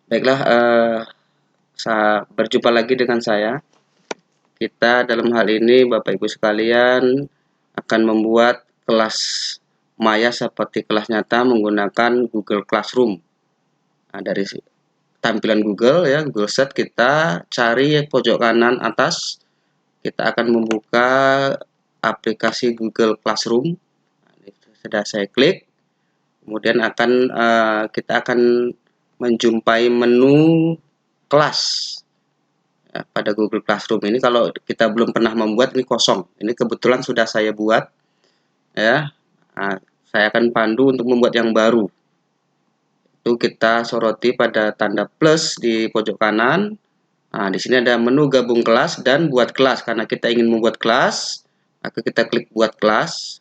Baiklah, berjumpa lagi dengan saya. Kita dalam hal ini Bapak Ibu sekalian akan membuat kelas maya seperti kelas nyata menggunakan Google Classroom. Nah, dari tampilan Google ya, Google Search, kita cari pojok kanan atas, kita akan membuka aplikasi Google Classroom. Sudah saya klik, kemudian kita akan menjumpai menu kelas. Ya, pada Google Classroom ini kalau kita belum pernah membuat, ini kosong. Ini kebetulan sudah saya buat ya. Nah, saya akan pandu untuk membuat yang baru. Itu kita soroti pada tanda plus di pojok kanan. Nah, di sini ada menu gabung kelas dan buat kelas. Karena kita ingin membuat kelas, maka kita klik buat kelas.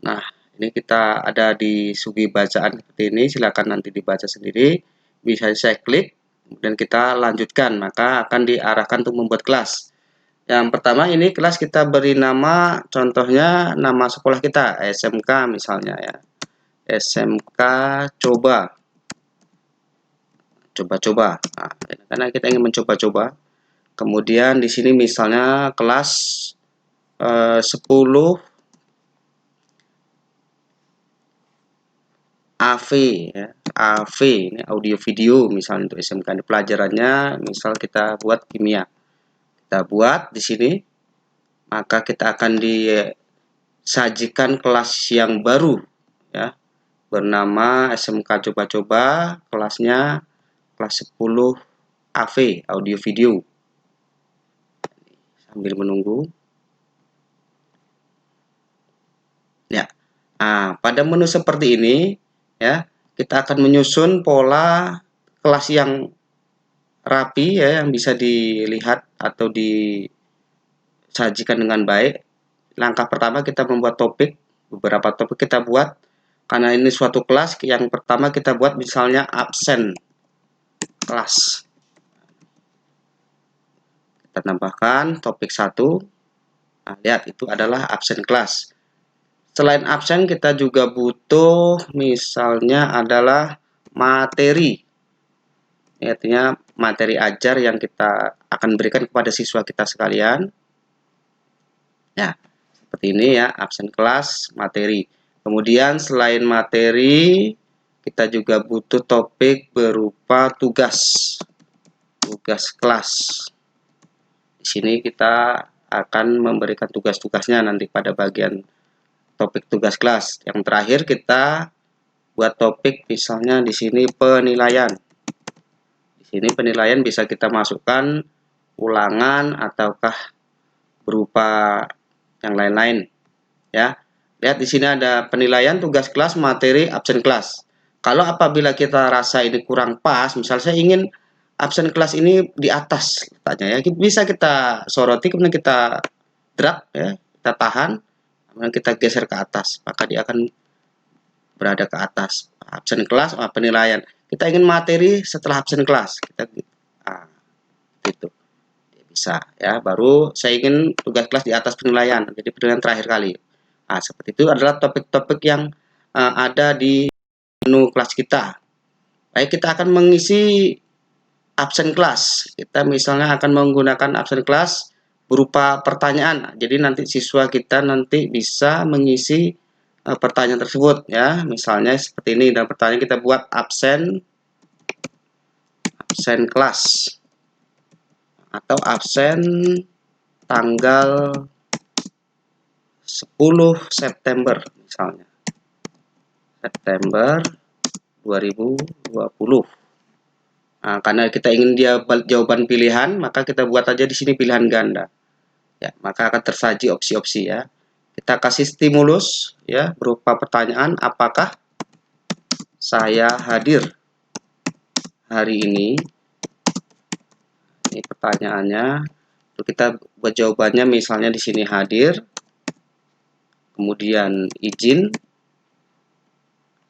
Nah, ini kita ada di sugih bacaan seperti ini. Silakan nanti dibaca sendiri. Bisa saya klik, kemudian kita lanjutkan, maka akan diarahkan untuk membuat kelas. Yang pertama, ini kelas kita beri nama, contohnya nama sekolah kita, SMK misalnya ya. SMK coba-coba. Nah, karena kita ingin mencoba-coba. Kemudian di sini misalnya kelas 10 AV ya. AV ini audio video misalnya untuk SMK. Ini pelajarannya misal kita buat kimia. Kita buat di sini, maka kita akan disajikan kelas yang baru ya, bernama SMK coba-coba, kelasnya kelas 10 AV audio video. Sambil menunggu ya. Nah, pada menu seperti ini ya, kita akan menyusun pola kelas yang rapi ya, yang bisa dilihat atau disajikan dengan baik. Langkah pertama kita membuat topik. Beberapa topik kita buat karena ini suatu kelas. Yang pertama kita buat misalnya absen kelas. Kita tambahkan topik 1. Nah, lihat itu adalah absen kelas. Selain absen, kita juga butuh misalnya adalah materi. Artinya materi ajar yang kita akan berikan kepada siswa kita sekalian. Ya, seperti ini ya, absen kelas, materi. Kemudian selain materi, kita juga butuh topik berupa tugas. Tugas kelas. Di sini kita akan memberikan tugas-tugasnya nanti pada bagian topik tugas kelas. Yang terakhir kita buat topik misalnya di sini penilaian. Di sini penilaian bisa kita masukkan ulangan ataukah berupa yang lain-lain ya. Lihat di sini ada penilaian, tugas kelas, materi, absen kelas. Kalau apabila kita rasa ini kurang pas, misal saya ingin absen kelas ini di atas katanya ya, bisa kita soroti, kemudian kita drag ya, kita tahan, kemudian kita geser ke atas, maka dia akan berada ke atas. Absen kelas, penilaian. Kita ingin materi setelah absen kelas, kita gitu. Bisa ya. Baru saya ingin tugas kelas di atas penilaian, jadi penilaian terakhir kali. Nah, seperti itu adalah topik-topik yang ada di menu kelas kita. Baik, kita akan mengisi absen kelas. Kita misalnya akan menggunakan absen kelas berupa pertanyaan. Jadi nanti siswa kita nanti bisa mengisi pertanyaan tersebut ya. Misalnya seperti ini, dan pertanyaan kita buat absen kelas atau absen tanggal 10 September misalnya. September 2020. Nah, karena kita ingin dia jawaban pilihan, maka kita buat aja di sini pilihan ganda. Ya, maka akan tersaji opsi-opsi ya. Kita kasih stimulus ya berupa pertanyaan, apakah saya hadir hari ini? Ini pertanyaannya. Lalu kita buat jawabannya misalnya di sini hadir. Kemudian izin,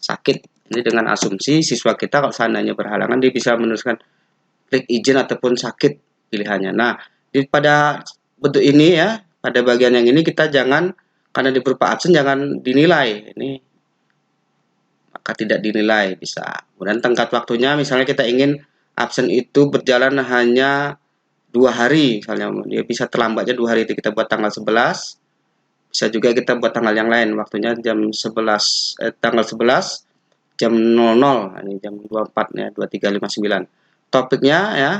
sakit. Ini dengan asumsi siswa kita kalau seandainya berhalangan dia bisa menuliskan klik izin ataupun sakit pilihannya. Nah, pada bentuk ini ya, pada bagian yang ini kita jangan, karena di berupa absen jangan dinilai. Ini maka tidak dinilai bisa. Kemudian tenggat waktunya misalnya kita ingin absen itu berjalan hanya 2 hari, misalnya dia bisa terlambatnya 2 hari, itu kita buat tanggal 11. Bisa juga kita buat tanggal yang lain, waktunya jam 11, tanggal 11 jam 00, ini jam 24 ya, 23.59. Topiknya ya,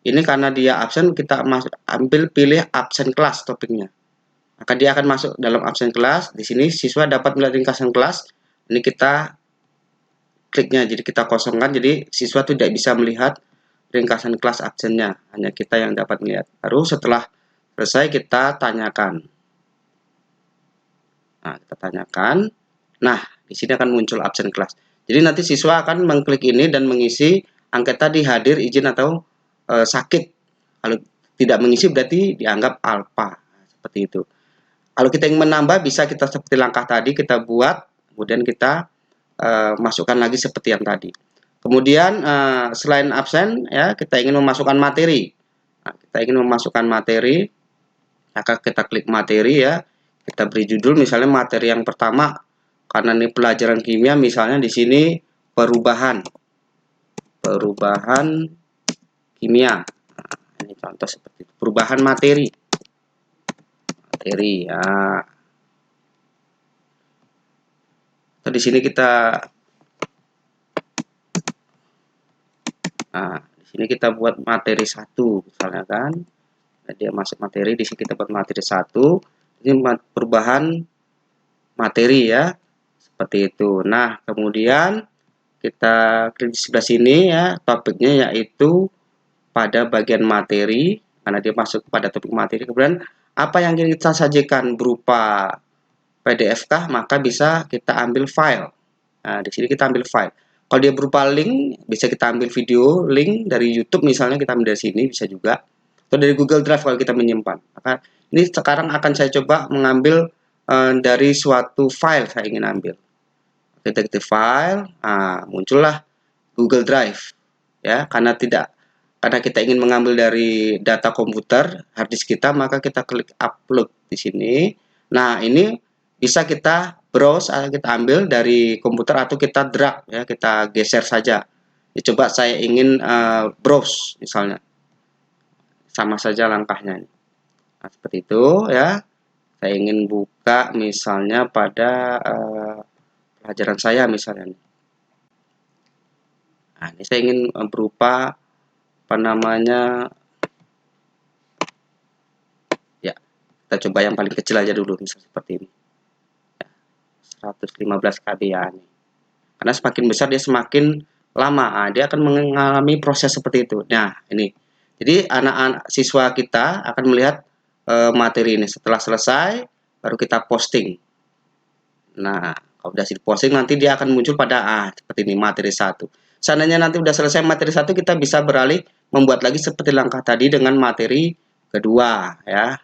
ini karena dia absen, kita pilih absen kelas topiknya. Maka dia akan masuk dalam absen kelas. Di sini siswa dapat melihat ringkasan kelas. Ini kita kliknya, jadi kita kosongkan, jadi siswa tidak bisa melihat ringkasan kelas absennya, hanya kita yang dapat melihat. Baru setelah selesai kita tanyakan. Nah, kita tanyakan. Nah, di sini akan muncul absen kelas. Jadi nanti siswa akan mengklik ini dan mengisi angket tadi, hadir, izin, atau sakit. Kalau tidak mengisi berarti dianggap alfa. Seperti itu. Kalau kita ingin menambah, bisa kita seperti langkah tadi, kita buat, kemudian kita masukkan lagi seperti yang tadi. Kemudian selain absen, ya, kita ingin memasukkan materi. Nah, kita ingin memasukkan materi, maka kita klik materi ya. Kita beri judul, misalnya materi yang pertama, karena ini pelajaran kimia, misalnya di sini perubahan kimia. Nah, ini contoh seperti itu. Perubahan materi ya. Atau di sini kita di sini kita buat materi 1 misalnya kan. Nah, dia masuk materi, di sini kita buat materi 1. Ini perubahan materi ya. Seperti itu. Nah, kemudian kita klik di sebelah sini ya, topiknya yaitu pada bagian materi, karena dia masuk pada topik materi. Kemudian apa yang kita sajikan berupa PDF kah, maka bisa kita ambil file. Nah, di sini kita ambil file. Kalau dia berupa link, bisa kita ambil video link dari YouTube misalnya, kita ambil dari sini bisa juga. Atau dari Google Drive kalau kita menyimpan. Maka ini sekarang akan saya coba mengambil dari suatu file saya ingin ambil. Kita ketik file, muncullah Google Drive ya, karena kita ingin mengambil dari data komputer hard disk kita, maka kita klik upload di sini. Nah, ini bisa kita browse, kita ambil dari komputer atau kita drag ya, kita geser saja. Ya, coba saya ingin browse misalnya, sama saja langkahnya. Nah, seperti itu ya. Saya ingin buka misalnya pada pelajaran saya misalnya. Nah, ini saya ingin berupa apa namanya, ya, kita coba yang paling kecil aja dulu, misalnya seperti ini ya, 115 KB ya ini. Karena semakin besar dia semakin lama, dia akan mengalami proses seperti itu. Nah, ini jadi anak-anak siswa kita akan melihat materi ini. Setelah selesai baru kita posting. Nah, kalau sudah posting nanti dia akan muncul pada seperti ini, materi 1. Seandainya nanti sudah selesai materi 1, kita bisa beralih membuat lagi seperti langkah tadi dengan materi kedua ya.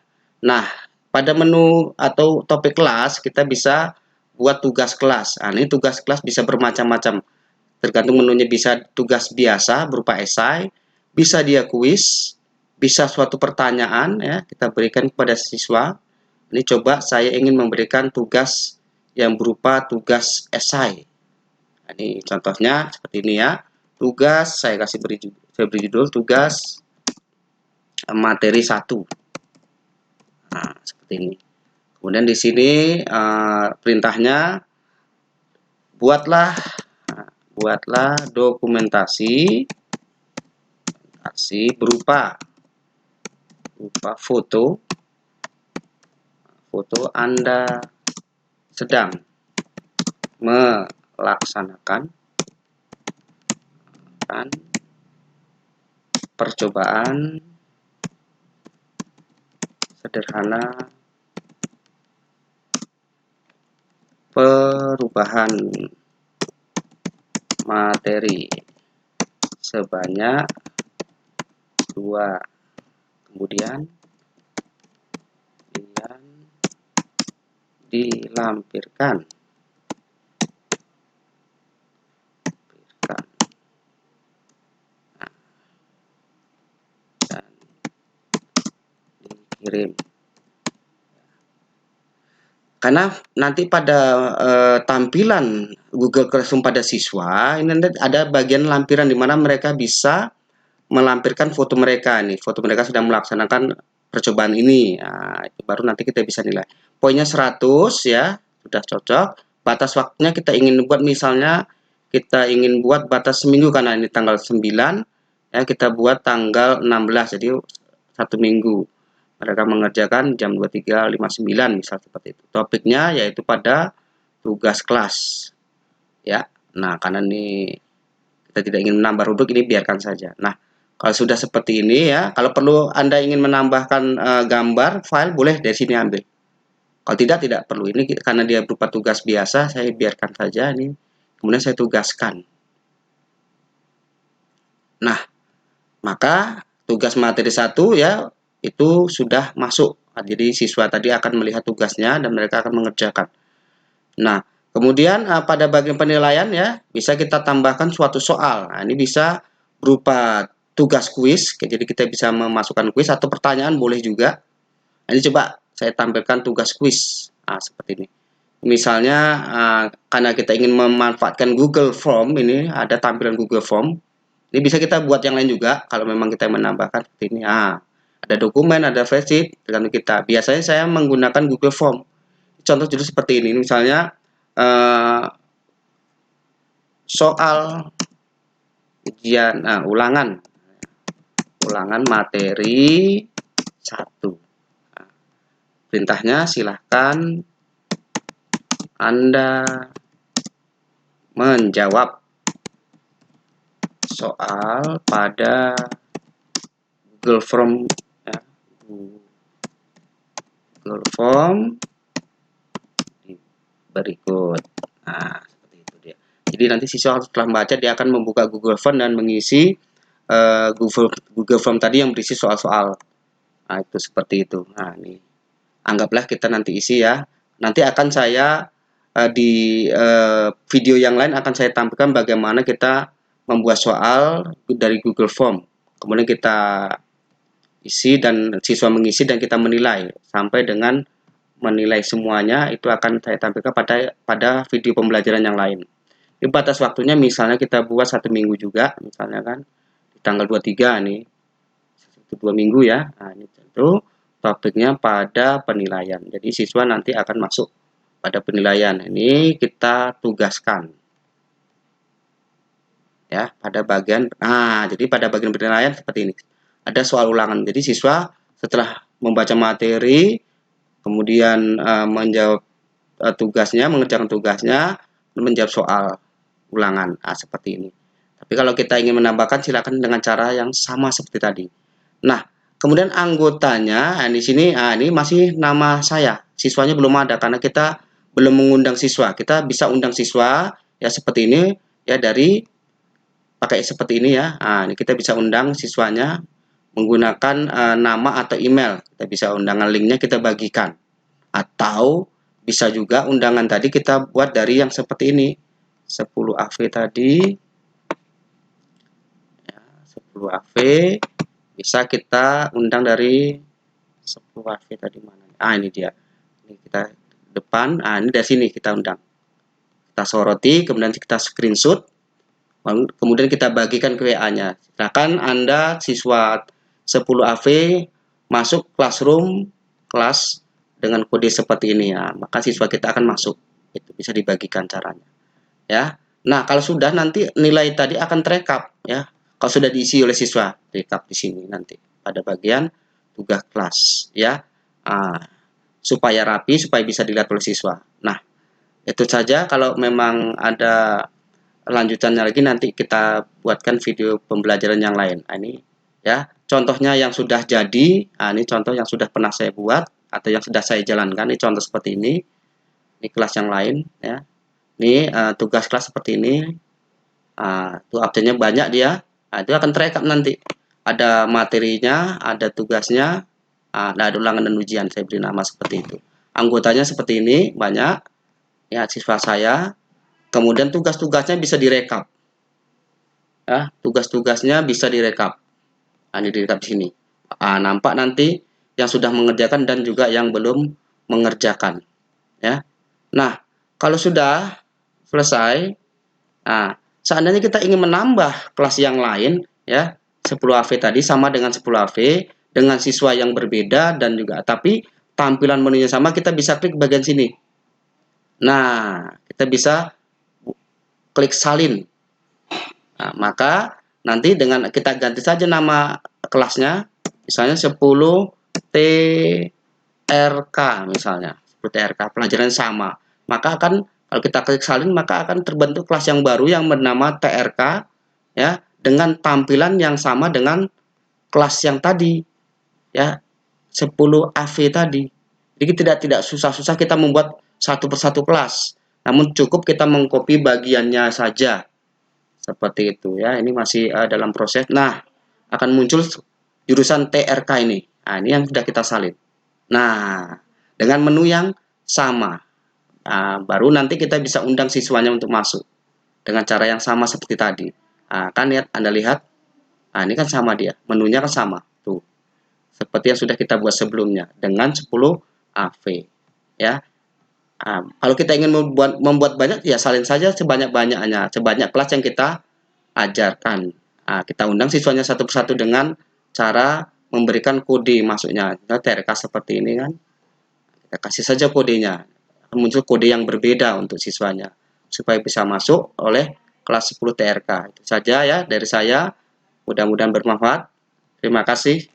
Nah, pada menu atau topik kelas kita bisa buat tugas kelas. Nah, ini tugas kelas bisa bermacam-macam. Tergantung menunya, bisa tugas biasa berupa esai, bisa dia kuis, bisa suatu pertanyaan ya, kita berikan kepada siswa. Ini coba saya ingin memberikan tugas yang berupa tugas esai. Nah, ini contohnya seperti ini ya. Tugas saya beri judul tugas materi 1. Nah, seperti ini. Kemudian di sini perintahnya buatlah dokumentasi berupa foto Anda sedang melaksanakan percobaan sederhana perubahan materi sebanyak 2. Kemudian dilampirkan. Dan dikirim. Karena nanti pada tampilan Google Classroom pada siswa, ini ada bagian lampiran di mana mereka bisa melampirkan foto mereka nih, foto mereka sedang melaksanakan percobaan ini. Nah, itu baru nanti kita bisa nilai. Poinnya 100 ya, sudah cocok. Batas waktunya kita ingin buat, misalnya kita ingin buat batas seminggu karena ini tanggal 9 ya, kita buat tanggal 16, jadi 1 minggu. Mereka mengerjakan jam 23.59 misal seperti itu. Topiknya yaitu pada tugas kelas ya. Nah, karena ini kita tidak ingin menambah rubrik, ini biarkan saja. Nah, kalau sudah seperti ini ya, kalau perlu Anda ingin menambahkan gambar file, boleh dari sini ambil. Kalau tidak perlu. Ini karena dia berupa tugas biasa, saya biarkan saja ini. Kemudian saya tugaskan. Nah, maka tugas materi 1 ya itu sudah masuk. Jadi siswa tadi akan melihat tugasnya dan mereka akan mengerjakan. Nah, kemudian pada bagian penilaian ya, bisa kita tambahkan suatu soal. Nah, ini bisa berupa tugas kuis, jadi kita bisa memasukkan kuis atau pertanyaan boleh juga. Nah, ini coba saya tampilkan tugas kuis. Nah, seperti ini. Misalnya karena kita ingin memanfaatkan Google Form, ini ada tampilan Google Form. Ini bisa kita buat yang lain juga kalau memang kita menambahkan seperti ini. Ada dokumen, ada spreadsheet, tergantung kita. Biasanya saya menggunakan Google Form. Contoh judul seperti ini, misalnya soal ujian, ulangan materi 1. Perintahnya silahkan Anda menjawab soal pada Google Form ya, Google Form berikut. Nah, seperti itu dia. Jadi nanti siswa setelah membaca dia akan membuka Google Form dan mengisi Google Form tadi yang berisi soal-soal. Nah, itu seperti itu. Nah, ini anggaplah kita nanti isi ya. Nanti akan saya di video yang lain akan saya tampilkan bagaimana kita membuat soal dari Google Form. Kemudian kita isi dan siswa mengisi dan kita menilai sampai dengan menilai semuanya, itu akan saya tampilkan pada video pembelajaran yang lain. Di batas waktunya misalnya kita buat 1 minggu juga, misalnya kan di tanggal 23 nih, 2 minggu ya. Nah, ini tentu topiknya pada penilaian. Jadi siswa nanti akan masuk pada penilaian. Ini kita tugaskan ya pada bagian. Jadi pada bagian penilaian seperti ini. Ada soal ulangan. Jadi siswa setelah membaca materi, kemudian menjawab tugasnya, mengerjakan tugasnya, menjawab soal ulangan. Seperti ini. Tapi kalau kita ingin menambahkan, silakan dengan cara yang sama seperti tadi. Nah, kemudian anggotanya, di sini, ini masih nama saya. Siswanya belum ada karena kita belum mengundang siswa. Kita bisa undang siswa ya seperti ini ya, dari pakai seperti ini ya. Ini kita bisa undang siswanya menggunakan nama atau email. Kita bisa undangan, linknya kita bagikan. Atau bisa juga undangan tadi kita buat dari yang seperti ini. 10 AV tadi. Ya, 10 AV bisa kita undang dari 10 AV tadi mana? Ini dia. Ini kita depan. Ini dari sini kita undang. Kita soroti, kemudian kita screenshot. Kemudian kita bagikan ke WA-nya. Silakan Anda siswa 10 AV masuk classroom kelas dengan kode seperti ini ya. Maka siswa kita akan masuk. Itu bisa dibagikan caranya. Ya. Nah, kalau sudah nanti nilai tadi akan terekap ya. Kalau sudah diisi oleh siswa, terekap di sini nanti pada bagian tugas kelas ya. Supaya rapi, supaya bisa dilihat oleh siswa. Nah, itu saja. Kalau memang ada lanjutannya lagi nanti kita buatkan video pembelajaran yang lain. Ini ya contohnya yang sudah jadi. Ini contoh yang sudah pernah saya buat atau yang sudah saya jalankan. Ini contoh seperti ini. Ini kelas yang lain ya. Ini tugas kelas seperti ini. Itu absennya banyak dia. Itu akan terekap nanti. Ada materinya, ada tugasnya, ada ulangan dan ujian. Saya beri nama seperti itu. Anggotanya seperti ini banyak. Ya, siswa saya. Kemudian tugas-tugasnya bisa direkap. Ya, tugas-tugasnya bisa direkap. Ini direkap di sini. Nampak nanti yang sudah mengerjakan dan juga yang belum mengerjakan. Ya. Nah, kalau sudah selesai, seandainya kita ingin menambah kelas yang lain, ya, 10 AV tadi sama dengan 10 AV dengan siswa yang berbeda dan juga tapi tampilan menunya sama, kita bisa klik bagian sini. Nah, kita bisa klik salin. Nah, maka nanti dengan kita ganti saja nama kelasnya, misalnya 10 TRK misalnya, 10 TRK pelajaran sama. Maka akan kalau kita klik salin maka akan terbentuk kelas yang baru yang bernama TRK ya, dengan tampilan yang sama dengan kelas yang tadi ya, 10 AV tadi. Jadi tidak susah-susah kita membuat satu persatu kelas. Namun cukup kita mengcopy bagiannya saja. Seperti itu ya. Ini masih dalam proses. Nah, akan muncul jurusan TRK ini. Nah, ini yang sudah kita salin. Nah, dengan menu yang sama. Nah, baru nanti kita bisa undang siswanya untuk masuk dengan cara yang sama seperti tadi. Nah, kan lihat, Anda lihat. Nah, ini kan sama dia. Menunya kan sama. Tuh. Seperti yang sudah kita buat sebelumnya dengan 10 AV ya. Kalau kita ingin membuat banyak ya salin saja sebanyak-banyaknya, sebanyak kelas yang kita ajarkan. Kita undang siswanya satu persatu dengan cara memberikan kode masuknya. TRK seperti ini kan. Kita kasih saja kodenya. Muncul kode yang berbeda untuk siswanya supaya bisa masuk oleh kelas 10 TRK. Itu saja ya dari saya. Mudah-mudahan bermanfaat. Terima kasih.